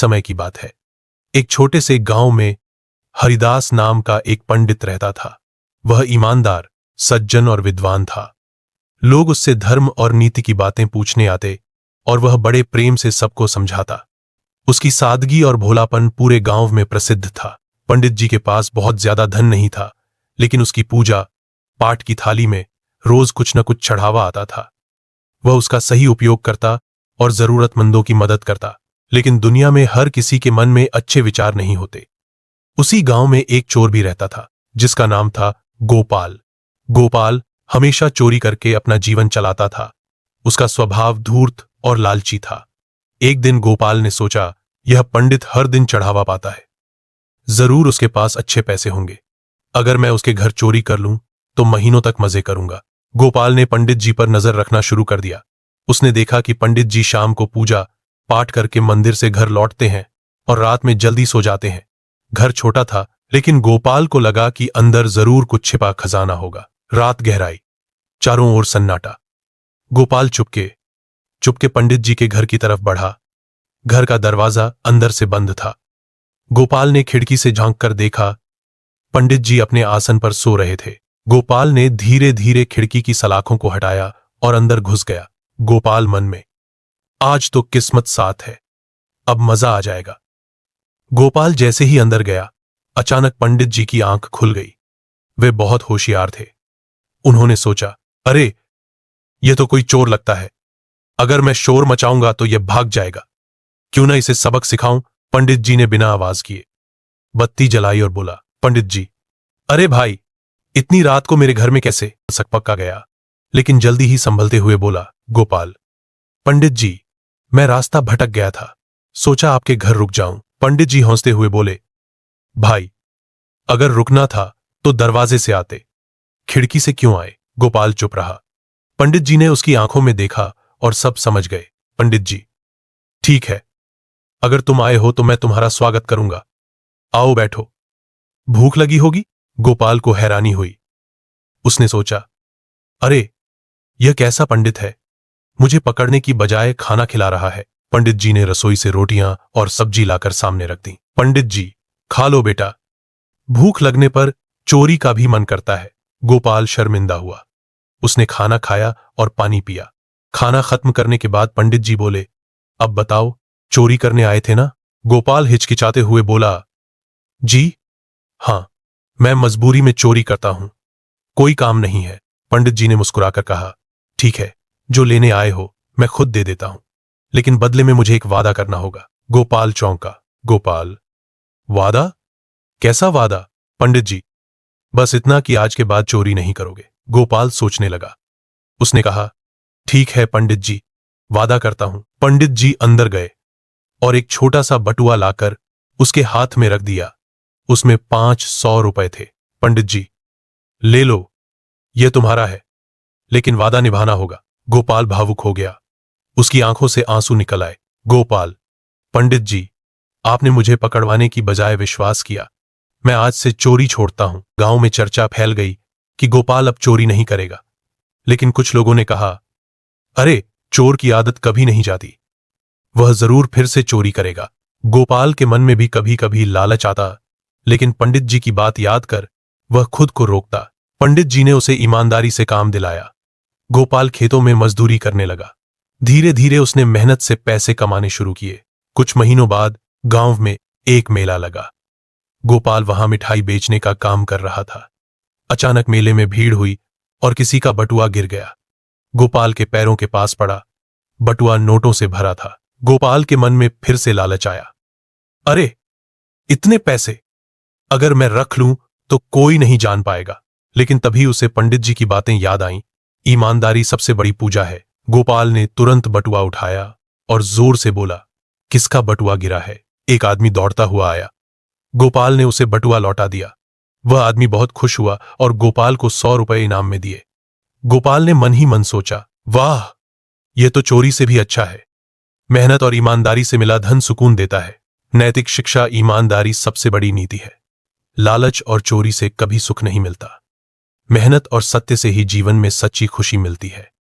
समय की बात है। एक छोटे से गांव में हरिदास नाम का एक पंडित रहता था। वह ईमानदार, सज्जन और विद्वान था। लोग उससे धर्म और नीति की बातें पूछने आते और वह बड़े प्रेम से सबको समझाता। उसकी सादगी और भोलापन पूरे गांव में प्रसिद्ध था। पंडित जी के पास बहुत ज्यादा धन नहीं था, लेकिन उसकी पूजा पाठ की थाली में रोज कुछ न कुछ चढ़ावा आता था। वह उसका सही उपयोग करता और जरूरतमंदों की मदद करता। लेकिन दुनिया में हर किसी के मन में अच्छे विचार नहीं होते। उसी गांव में एक चोर भी रहता था, जिसका नाम था गोपाल। गोपाल हमेशा चोरी करके अपना जीवन चलाता था। उसका स्वभाव धूर्त और लालची था। एक दिन गोपाल ने सोचा, यह पंडित हर दिन चढ़ावा पाता है, जरूर उसके पास अच्छे पैसे होंगे। अगर मैं उसके घर चोरी कर लूं तो महीनों तक मजे करूंगा। गोपाल ने पंडित जी पर नजर रखना शुरू कर दिया। उसने देखा कि पंडित जी शाम को पूजा पाठ करके मंदिर से घर लौटते हैं और रात में जल्दी सो जाते हैं। घर छोटा था, लेकिन गोपाल को लगा कि अंदर जरूर कुछ छिपा खजाना होगा। रात गहराई, चारों ओर सन्नाटा। गोपाल चुपके पंडित जी के घर की तरफ बढ़ा। घर का दरवाजा अंदर से बंद था। गोपाल ने खिड़की से झांककर देखा, पंडित जी अपने आसन पर सो रहे थे। गोपाल ने धीरे धीरे खिड़की की सलाखों को हटाया और अंदर घुस गया। गोपाल मन में, आज तो किस्मत साथ है, अब मजा आ जाएगा। गोपाल जैसे ही अंदर गया, अचानक पंडित जी की आंख खुल गई। वे बहुत होशियार थे। उन्होंने सोचा, अरे यह तो कोई चोर लगता है। अगर मैं शोर मचाऊंगा तो यह भाग जाएगा। क्यों ना इसे सबक सिखाऊं। पंडित जी ने बिना आवाज किए बत्ती जलाई और बोला, पंडित जी, अरे भाई, इतनी रात को मेरे घर में कैसे? सकपक्का गया, लेकिन जल्दी ही संभलते हुए बोला, गोपाल, पंडित जी, मैं रास्ता भटक गया था, सोचा आपके घर रुक जाऊं। पंडित जी हंसते हुए बोले, भाई, अगर रुकना था तो दरवाजे से आते, खिड़की से क्यों आए? गोपाल चुप रहा। पंडित जी ने उसकी आंखों में देखा और सब समझ गए। पंडित जी, ठीक है, अगर तुम आए हो तो मैं तुम्हारा स्वागत करूंगा। आओ बैठो। भूख लगी होगी? गोपाल को हैरानी हुई। उसने सोचा, अरे यह कैसा पंडित है, मुझे पकड़ने की बजाय खाना खिला रहा है। पंडित जी ने रसोई से रोटियां और सब्जी लाकर सामने रख दी। पंडित जी, खा लो बेटा, भूख लगने पर चोरी का भी मन करता है। गोपाल शर्मिंदा हुआ। उसने खाना खाया और पानी पिया। खाना खत्म करने के बाद पंडित जी बोले, अब बताओ, चोरी करने आए थे ना? गोपाल हिचकिचाते हुए बोला, जी हां, मैं मजबूरी में चोरी करता हूं, कोई काम नहीं है। पंडित जी ने मुस्कुराकर कहा, ठीक है, जो लेने आए हो मैं खुद दे देता हूं, लेकिन बदले में मुझे एक वादा करना होगा। गोपाल चौंका। गोपाल, वादा? कैसा वादा? पंडित जी, बस इतना कि आज के बाद चोरी नहीं करोगे। गोपाल सोचने लगा। उसने कहा, ठीक है पंडित जी, वादा करता हूं। पंडित जी अंदर गए और एक छोटा सा बटुआ लाकर उसके हाथ में रख दिया। उसमें 500 रुपए थे। पंडित जी, ले लो, यह तुम्हारा है, लेकिन वादा निभाना होगा। गोपाल भावुक हो गया। उसकी आंखों से आंसू निकल आए। गोपाल, पंडित जी, आपने मुझे पकड़वाने की बजाय विश्वास किया, मैं आज से चोरी छोड़ता हूं। गांव में चर्चा फैल गई कि गोपाल अब चोरी नहीं करेगा, लेकिन कुछ लोगों ने कहा, अरे चोर की आदत कभी नहीं जाती, वह जरूर फिर से चोरी करेगा। गोपाल के मन में भी कभी कभी लालच आता, लेकिन पंडित जी की बात याद कर वह खुद को रोकता। पंडित जी ने उसे ईमानदारी से काम दिलाया। गोपाल खेतों में मजदूरी करने लगा। धीरे धीरे उसने मेहनत से पैसे कमाने शुरू किए। कुछ महीनों बाद गांव में एक मेला लगा। गोपाल वहां मिठाई बेचने का काम कर रहा था। अचानक मेले में भीड़ हुई और किसी का बटुआ गिर गया। गोपाल के पैरों के पास पड़ा। बटुआ नोटों से भरा था। गोपाल के मन में फिर से लालच आया। अरे इतने पैसे अगर मैं रख लूं तो कोई नहीं जान पाएगा। लेकिन तभी उसे पंडित जी की बातें याद आईं। ईमानदारी सबसे बड़ी पूजा है। गोपाल ने तुरंत बटुआ उठाया और जोर से बोला, किसका बटुआ गिरा है? एक आदमी दौड़ता हुआ आया। गोपाल ने उसे बटुआ लौटा दिया। वह आदमी बहुत खुश हुआ और गोपाल को 100 रुपए इनाम में दिए। गोपाल ने मन ही मन सोचा, वाह, यह तो चोरी से भी अच्छा है। मेहनत और ईमानदारी से मिला धन सुकून देता है। नैतिक शिक्षा, ईमानदारी सबसे बड़ी नीति है। लालच और चोरी से कभी सुख नहीं मिलता। मेहनत और सत्य से ही जीवन में सच्ची खुशी मिलती है।